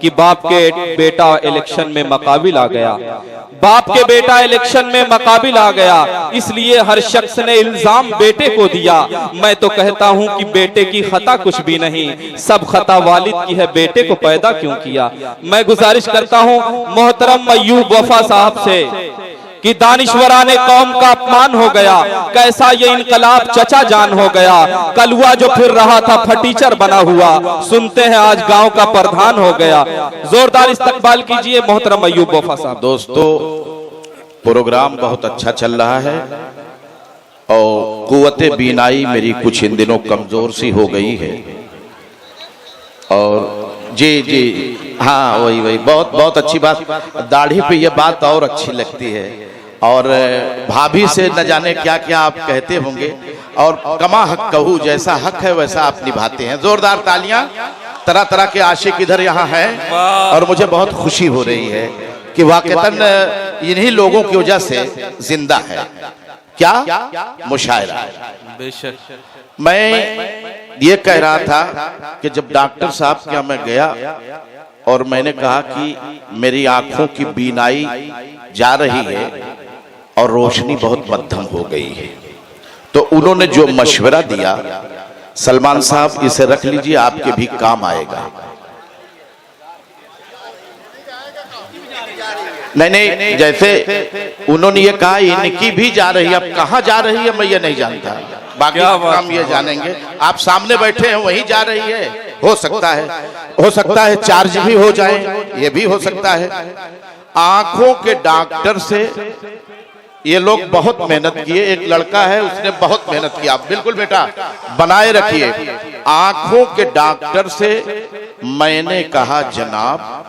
कि बाप के बेटा इलेक्शन में मकाबिल आ गया, बाप के बेटा इलेक्शन में मकाबिल आ गया, इसलिए हर शख्स ने इल्जाम बेटे को दिया। मैं तो कहता हूं कि बेटे की खता कुछ भी नहीं, सब खता वालिद की है, बेटे को पैदा क्यों किया। मैं गुजारिश करता हूं मोहतरम अय्यूब वफा साहब से कि दानिश्वराने कौम का अपमान हो गया, कैसा ये इनकलाब चचा जान हो गया, कलुआ जो फिर रहा था फटीचर बना हुआ, सुनते हैं आज गांव का प्रधान हो गया। जोरदार इस्तकबाल कीजिए मोहतरम अय्यूब वफा साहब। दोस्तों, प्रोग्राम बहुत अच्छा चल रहा है और कुव्वते बीनाई मेरी कुछ इन दिनों कमजोर सी हो गई है। और जी जी हाँ, वही बहुत बहुत अच्छी बात, दाढ़ी पे ये बात और अच्छी लगती है। और भाभी से न जाने क्या क्या आप कहते होंगे, और कमा हक कहूँ, जैसा हक है वैसा आप निभाते हैं। जोरदार तालियां। तरह तरह के आशिक इधर यहाँ हैं और मुझे बहुत खुशी हो रही है कि वाकईतन इन्हीं लोगों की वजह से जिंदा है। क्या मुशायरा। बेशक। मैं ये कह रहा था कि जब डॉक्टर साहब के यहाँ मैं गया और मैंने कहा कि मेरी आंखों की बीनाई जा रही है और रोशनी बहुत मध्यम हो गई है, तो उन्होंने जो मशवरा दिया, सलमान साहब इसे रख लीजिए, आपके भी काम आएगा। नहीं, जैसे उन्होंने ये कहा इनकी भी जा रही है, अब कहाँ जा रही है मैं ये नहीं जानता, बाकी काम ये जानेंगे। आप सामने बैठे हैं, वहीं जा रही है, हो सकता है चार्ज भी हो जाए, ये भी हो सकता है। आंखों के डॉक्टर से ये लोग बहुत मेहनत किए, एक लड़का है उसने बहुत मेहनत किया। बिल्कुल बेटा बनाए रखिए। आंखों के डॉक्टर से मैंने कहा जनाब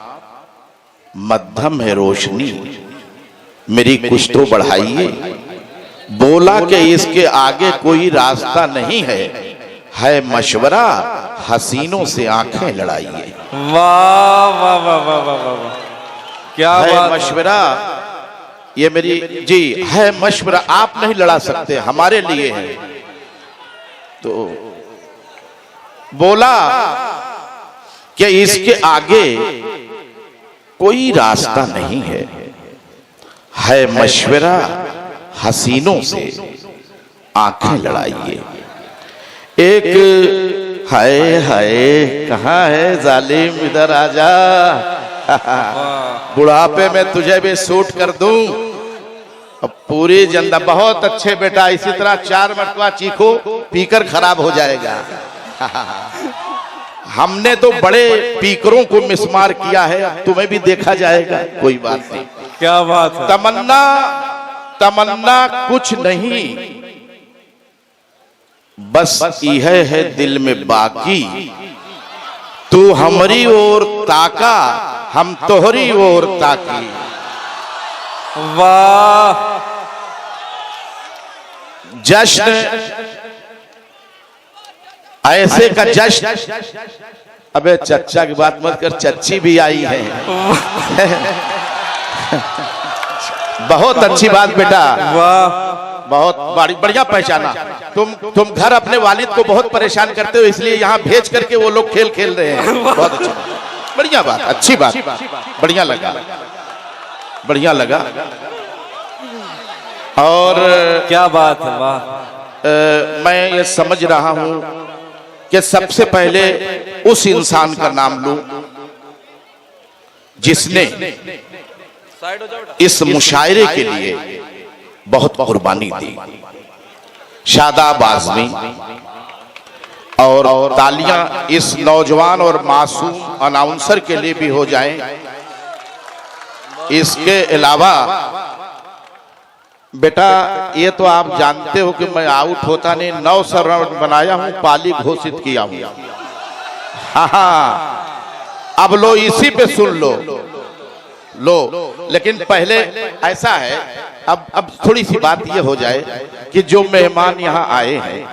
मध्यम है रोशनी, मेरी कुछ तो बढ़ाइए। बोला कि इसके आगे कोई रास्ता नहीं है मशवरा, हसीनों से आंखें लड़ाइए। वाह वाह वाह वाह वाह वाह, क्या है मशवरा, ये मेरी जी है मशवरा, आप नहीं लड़ा सकते, हमारे लिए है। तो बोला कि इसके आगे कोई रास्ता नहीं है मशवरा, हसीनों से आंखें लड़ाइए। एक हाय कहाँ है जालिम, इधर आजा, बुढ़ापे में तुझे भी सूट कर दूं। अब पूरी जनता बहुत अच्छे बेटा, इसी तरह 4 मरतबा चीखो, पीकर खराब हो जाएगा। हमने तो बड़े पीकरों को मिसमार किया है, अब तुम्हें भी देखा जाएगा, कोई बात नहीं। क्या बात है। तमन्ना कुछ नहीं, बस यह है दिल में बाकी, तू हमारी ओर ताका, हम तोहरी ओर ताकी। वाह। जश्न ऐसे का जश्न। अबे चच्चा की बात मत कर, चच्ची भी आई है। बहुत अच्छी बात बेटा, वाह, बहुत बढ़िया पहचाना। तुम घर अपने वालिद को बहुत परेशान करते हो, इसलिए यहाँ भेज करके वो लोग खेल खेल रहे हैं। बहुत अच्छा, बढ़िया बात, अच्छी बात, बढ़िया लगा। और क्या बात है। वाह। मैं ये समझ रहा हूं कि सबसे पहले उस इंसान का नाम लूं जिसने इस मुशायरे के लिए बहुत कुर्बानी दी। शादाब आज़मी। और तालियां इस नौजवान और मासूम अनाउंसर के लिए भी हो जाएं। इसके अलावा बेटा ये तो आप जानते हो कि मैं आउट होता नहीं, 900 रन बनाया हूं, पाली घोषित किया हूं। हाँ, अब लो इसी पे सुन लो। लेकिन पहले ऐसा है, अब थोड़ी सी बात ये हो जाए कि जो मेहमान यहाँ आए हैं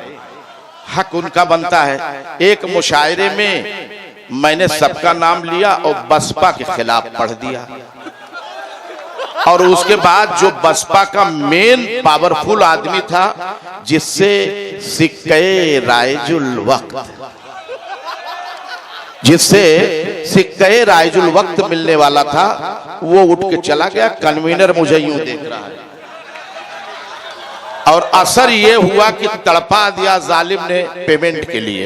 हक उनका बनता है। एक मुशायरे में मैंने सबका नाम लिया और बसपा के खिलाफ पढ़ दिया, और उसके बाद जो बसपा का मेन पावरफुल आदमी था जिससे सिक्के राइजुल वक्त, जिससे सिक्के राइजुल वक्त मिलने वाला था वो उठ के चला गया। कन्वीनर मुझे यूं देख रहा है और असर ये हुआ कि तड़पा दिया जालिम ने पेमेंट के लिए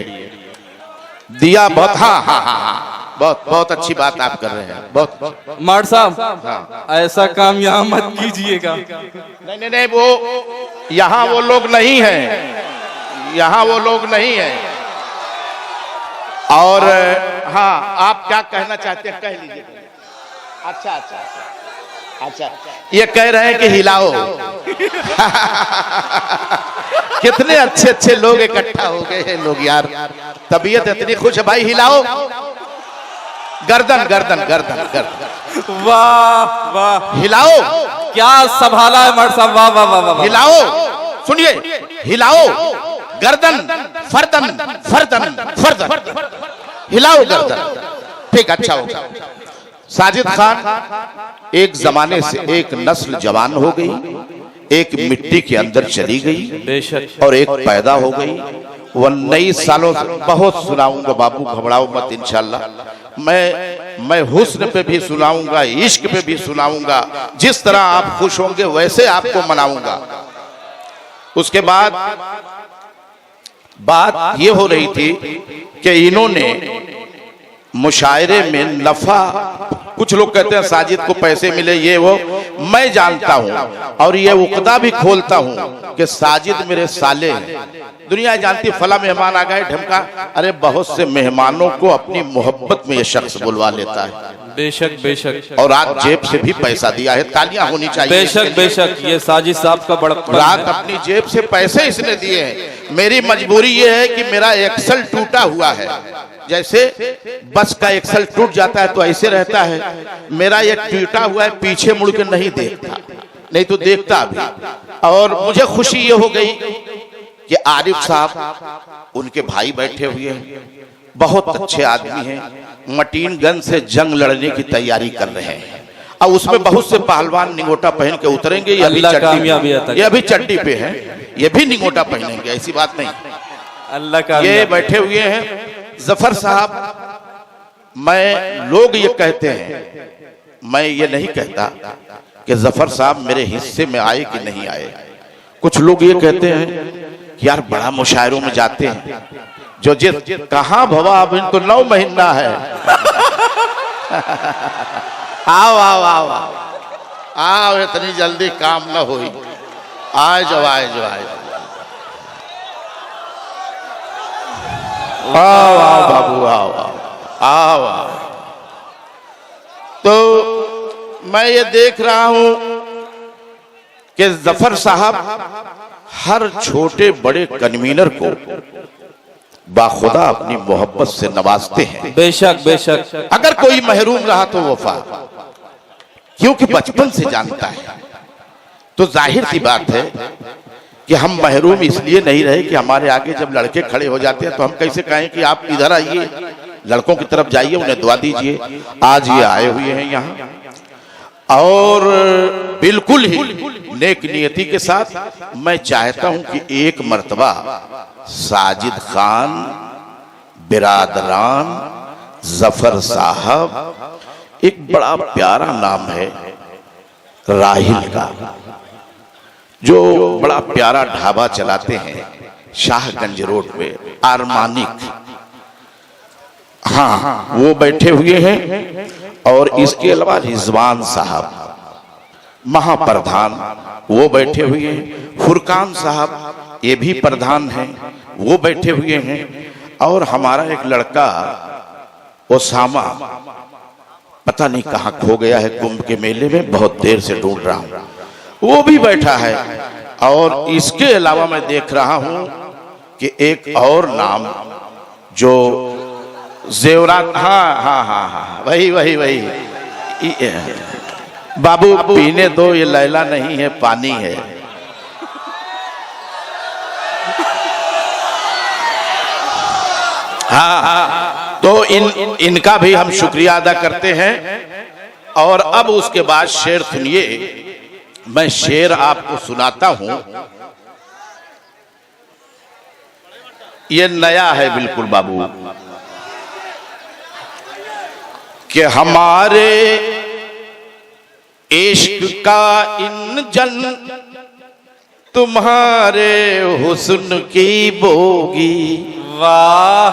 दिया। बहुत हाँ हाँ हाँ हाँ बहुत बहुत अच्छी बात आप कर रहे हैं। बहुत मार साहब, हाँ। ऐसा काम यहाँ मत कीजिएगा। नहीं नहीं नहीं, वो यहाँ वो लोग नहीं हैं, यहाँ वो लोग नहीं हैं। और हाँ, आप क्या कहना चाहते हैं कह लीजिए। अच्छा अच्छा अच्छा, ये कह रहे हैं कि हिलाओ। कितने अच्छे अच्छे लोग इकट्ठा हो गए हैं लोग यार, तबीयत इतनी खुश है भाई। हिलाओ गर्दन गर्दन गर्दन गर्दन, वाह वाह, हिलाओ। क्या संभाला है मर्द साहब, वाह वाह वाह वाह। हिलाओ, सुनिए, हिलाओ गर्दन, फर्दन फर्दन फर्दन, हिलाओ गर्दन। ठीक, अच्छा होगा। साजिद खान एक जमाने से एक नस्ल जवान हो गई, एक मिट्टी के अंदर चली गई, बेशक, और एक पैदा हो गई। वो 19 सालों से बहुत सुनाऊंगा बाबू, घबराओ मत इंशाल्लाह। मैं हुस्न पे भी सुनाऊंगा, इश्क पे भी सुनाऊंगा, जिस तरह आप खुश होंगे वैसे आपको मनाऊंगा। उसके बाद बात ये हो रही थी कि इन्होंने मुशायरे में नफा, कुछ लोग कहते हैं साजिद को पैसे मिले ये वो, मैं जानता हूं और ये उकदा भी खोलता हूं कि साजिद मेरे साले हैं। दुनिया जानती, फला मेहमान आ गए ढमका, अरे बहुत से मेहमानों को अपनी मोहब्बत में ये शख्स बुलवा लेता है। बेशक बेशक, और आज जेब से भी पैसा दिया है, तालियां होनी चाहिए। बेशक बेशक, ये साजिद साहब का बड़प्पन है। रात अपनी जेब से पैसे इसने दिए हैं। मेरी मजबूरी ये है कि मेरा एक्सल टूटा हुआ है, जैसे बस का एक्सल टूट जाता है तो ऐसे रहता है, मेरा ये टूटा हुआ है, पीछे मुड़ के नहीं देखता, नहीं तो देखता भी। और मुझे खुशी ये हो गई कि आरिफ साहब, उनके भाई बैठे हुए हैं, बहुत अच्छे आदमी हैं, मटीन गन से जंग लड़ने की तैयारी कर रहे हैं। अब उसमें बहुत से पहलवान निगोटा पहन के उतरेंगे, ये अभी चड्डी पे हैं, ये भी निगोटा पहनेंगे, ऐसी बात नहीं। अल्लाह का ये बैठे हुए हैं जफर साहब। मैं, लोग ये कहते हैं, मैं ये नहीं कहता कि जफर साहब मेरे हिस्से में आए कि नहीं आए। कुछ लोग ये कहते हैं कि यार बड़ा मुशायरों में जाते हैं, जो जिस कहाँ भवा, अब इनको 9 महीना है। आओ आओ आओ आओ आओ, इतनी जल्दी काम न हुई, आए जो आए जो आए। आओ आओ बाबू, आओ आओ आओ। तो मैं ये देख रहा हूं कि जफर साहब हर छोटे बड़े कन्वीनर को बाखुदा अपनी मोहब्बत से नवाजते हैं। बेशक बेशक, अगर कोई महरूम रहा तो वफा, क्योंकि बचपन से जानता है। तो जाहिर सी बात है कि हम महरूम इसलिए नहीं रहे कि हमारे आगे जब लड़के खड़े हो जाते हैं तो हम कैसे कहें कि आप इधर आइए, लड़कों की तरफ जाइए, उन्हें दुआ दीजिए। आज ये आए हुए हैं यहाँ और बिल्कुल ही नेक नियति के साथ मैं चाहता हूं कि एक मर्तबा साजिद खान, बिरादरान, जफर साहब, एक बड़ा प्यारा नाम है राहिल का, जो बड़ा प्यारा ढाबा चलाते हैं शाहगंज रोड पे, आरमानिक, हाँ वो बैठे हुए हैं। और इसके अलावा रिजवान साहब महाप्रधान, वो बैठे हुए हैं। फुरकान साहब ये भी प्रधान हैं, वो बैठे हुए हैं। और हमारा एक लड़का ओसामा, पता नहीं कहाँ खो गया है, कुंभ के मेले में बहुत देर से ढूंढ रहा हूं, वो भी बैठा है। और इसके अलावा मैं देख रहा हूं कि एक और नाम जो जेवरात, हाँ हाँ हाँ हाँ, वही वही वही, बाबू पीने दो, ये लैला नहीं है, पानी है। हाँ हाँ, तो इनका भी हम शुक्रिया अदा करते हैं। और अब उसके बाद शेर सुनिए, मैं शेर आपको सुनाता हूं। ये नया है बिल्कुल बाबू, कि हमारे इश्क का इंजन तुम्हारे हुस्न की बोगी। वाह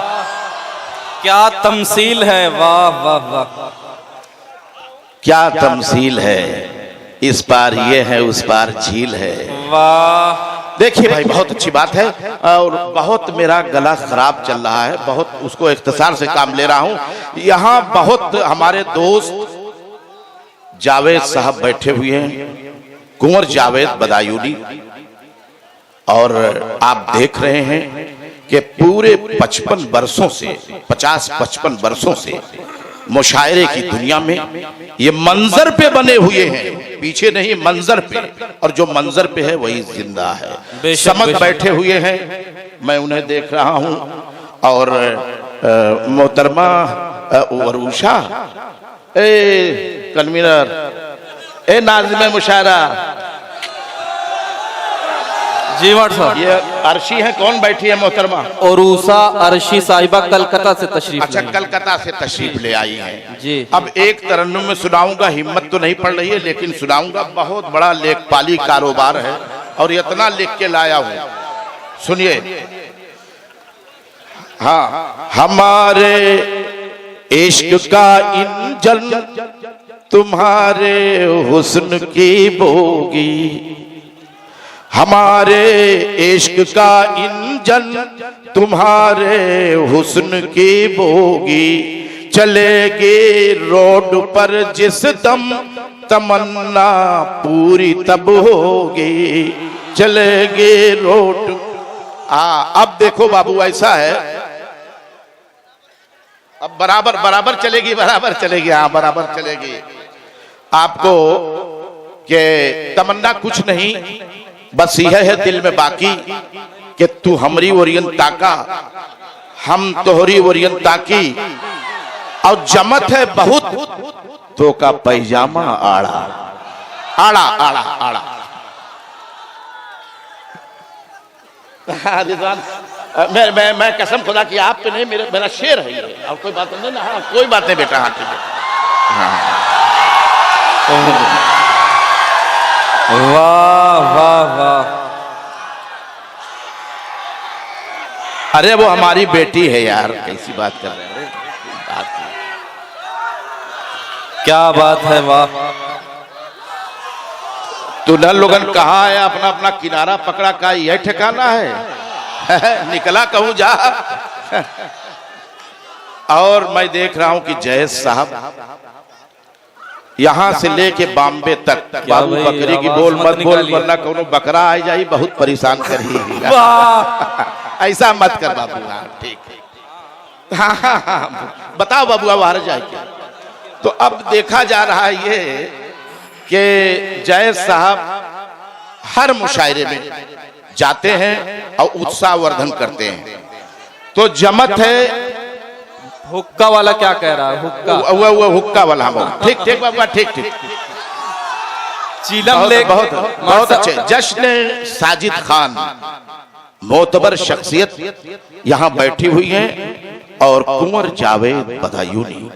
क्या तमसील है, वाह वाह वाह, क्या तमसील है, इस पार ये है उस पार झील है। वाह देखिए भाई बहुत अच्छी बात है, और बहुत मेरा गला खराब चल रहा है, बहुत उसको इख्तिसार से काम ले रहा हूं। यहाँ बहुत हमारे दोस्त जावेद साहब बैठे हुए हैं, कुंवर जावेद बदायूनी, और आप देख रहे हैं कि पूरे 55 वर्षों से 50-55 वर्षों से मुशायरे की दुनिया में ये मंजर पे बने हुए हैं, पीछे नहीं मंजर पे, और जो मंजर पे है वही जिंदा है। समझ बैठे हुए हैं, मैं उन्हें देख रहा हूं। और मोहतरमा वरूषा, ए कन्वीनर, ए नाज़िम मुशायरा, जी मट साहब, ये अर्शी है, कौन बैठी है मोहतरमा? उरूसा अर्शी साहिबा कलकत्ता से तशरीफ अच्छा, लाई। कलकत्ता से तशरीफ ले आई हैं जी। अब एक तरन्नुम में सुनाऊंगा, हिम्मत तो नहीं पड़ रही है लेकिन सुनाऊंगा। बहुत बड़ा लेखपाली कारोबार है और इतना लिख के लाया हूं, सुनिए। हाँ, हमारे इश्क का इंजन तुम्हारे हुस्न की बोगी, हमारे इश्क का इंजन तुम्हारे हुस्न की बोगी, चलेगी रोड पर जिस दम तमन्ना पूरी तब होगी, चलेगी रोड। अब देखो बाबू, ऐसा है, अब बराबर बराबर चलेगी, बराबर चलेगी, हाँ बराबर चलेगी। आपको के तमन्ना कुछ नहीं, बस यह है दिल में बाकी कि तू हमरी ओरियन ताका, हम तोहरी ओरियन ताकी, और जमत है बहुत तो का पैजामा आड़ा आड़ा आड़ा आड़ा। मैं कसम खुदा की आप पे नहीं, मेरा शेर है ये, और कोई बात नहीं ना। हाँ कोई बात नहीं बेटा, हाँ ठीक है। वाह वाह वाह, अरे वो हमारी बेटी है यार, कैसी बात कर रहे हैं? अरे बात नहीं। क्या बात है, वाह। दुल्हन लोगन कहाँ है? अपना अपना किनारा पकड़ा का यह ठिकाना है। निकला कहूं जा। और मैं देख रहा हूं कि जयेश साहब यहां से लेके बॉम्बे तक, बाबू बकरी की बोल मत बोल वरना कोनो बकरा आ जाए, बहुत परेशान करी। ऐसा मत कर बाबू। हाँ ठीक है, हाँ बताओ बाबू, अब हार जाए क्या? तो अब देखा जा रहा है ये कि जयेश साहब हर मुशायरे में जाते हैं और उत्साहवर्धन करते हैं। तो जमत है, हुक्का वाला क्या कह रहा है? हुक्का, वो हुक्का वाला, हम ठीक ठीक बाबू, ठीक ठीक, चीलम बहुत बहुत बहुत अच्छे। जश्न साजिद खान, मोतबर शख्सियत यहाँ बैठी हुई हैं, और कुंवर जावेद बदायूनी,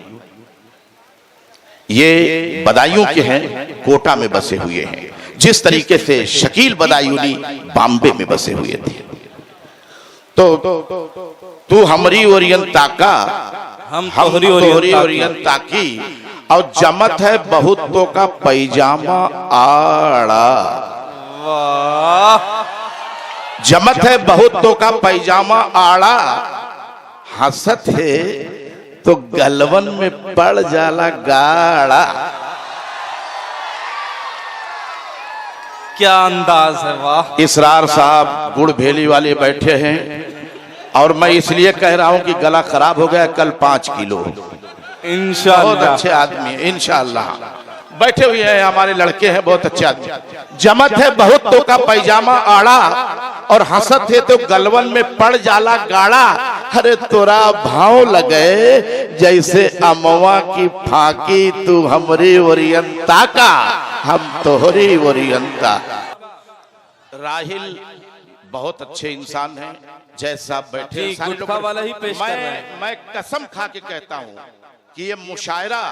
ये बदायूं के हैं, कोटा में बसे हुए हैं। जिस तरीके से शकील बदायूनी बॉम्बे में बसे हुए थे। तो तू हमरी ओरियन ताका, हम तोहरी ओरियन ताकी, और जमत है बहुतों का पैजामा आड़ा। वाह, जमत है बहुतों का पैजामा आड़ा, हंसत है तो गलवन में पड़ जाला गाड़ा। क्या अंदाज है, वाह। इसरार साहब गुड़ भेली वाले बैठे हैं, और मैं इसलिए कह रहा हूं कि गला खराब हो गया, कल 5 किलो। इंशाअल्लाह, बहुत अच्छे आदमी है, इंशाअल्लाह बैठे हुए हैं, हमारे लड़के हैं, बहुत अच्छे आदमी। जमत है बहुत तो का पैजामा आड़ा, और हंसत है तो गलवन में पड़ जाला गाड़ा। अरे तोरा भाव लगे जैसे अमवा की फाकी, तू हमरी ओरियंता का, हम तोहरी ओरियंता। राहिल बहुत अच्छे इंसान हैं, जय साहब बैठे गुटखा वाला ही पेश कर रहे हैं। मैं कसम खा के कहता हूं कि ये मुशायरा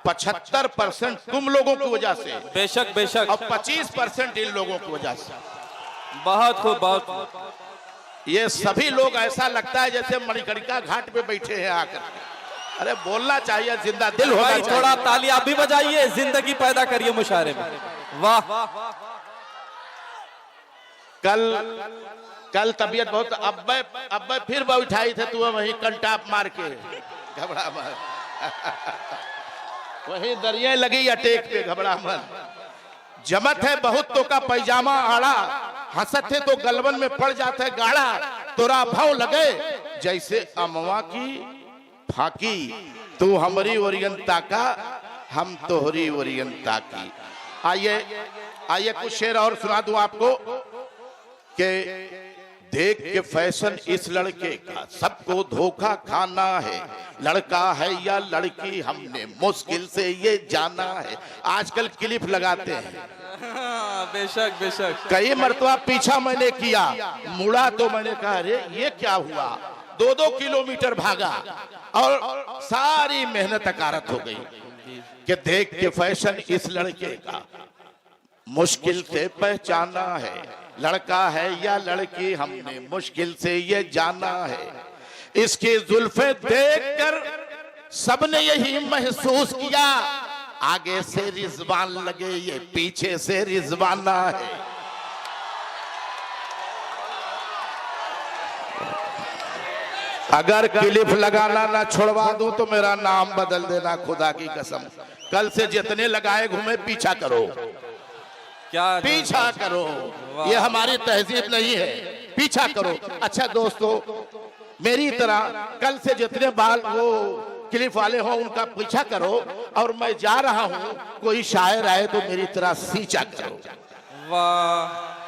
75% तुम लोगों की वजह से, बेशक बेशक, और 25% इन लोगों की वजह से। बहुत खूब, बहुत खूब। ये सभी लोग ऐसा लगता है जैसे मणिकर्णिका घाट पे बैठे हैं आकर। अरे बोलना चाहिए, जिंदा दिल होना भाई चाहिए। थोड़ा ताली आप भी बजाइए, जिंदगी पैदा करिए मुशायरे में। वाह। कल तबीयत बहुत, अब मैं फिर बैठाई थे तू वहीं कंटाप मार के, घबरा मत। वहीं दरिया लगी अटेक पे, घबरा मत। जमत है बहुत तो का पैजामा आड़ा, हंसत है तो गलवन में पड़ जाता है गाढ़ा। तोरा भाव लगे जैसे अमवा की फाकी, तू हमारी ओरियंता का, हम तोहरी ओरियंता की। आइए कुछ शेर और सुना दूं आपको कि देख के फैशन इस लड़के का, सबको धोखा खाना है। लड़का है या लड़की हमने मुश्किल से ये जाना है। आजकल क्लिप लगाते हैं। बेशक बेशक। कई मरतबा पीछा मैंने किया, मुड़ा तो मैंने कहा अरे ये क्या हुआ। 2-2 किलोमीटर भागा और सारी मेहनत अकारत हो गई कि देख के फैशन इस लड़के का, मुश्किल से पहचाना है। लड़का है या लड़की हमने मुश्किल से ये जाना है। इसकी जुल्फे देखकर सबने यही महसूस किया, आगे से रिजवान लगे ये पीछे से रिजवाना है। अगर क्लिप लगाना ना छुड़वा दूं तो मेरा नाम बदल देना, खुदा की कसम। कल से जितने लगाए घूमे पीछा करो, क्या पीछा करो। ये हमारी तहजीब नहीं है, पीछा करो। अच्छा दोस्तों, मेरी तरह कल से जितने बाल वो क्लिप वाले हो उनका पीछा करो, और मैं जा रहा हूं, कोई शायर आए तो मेरी तरह सींचा करो। वाह।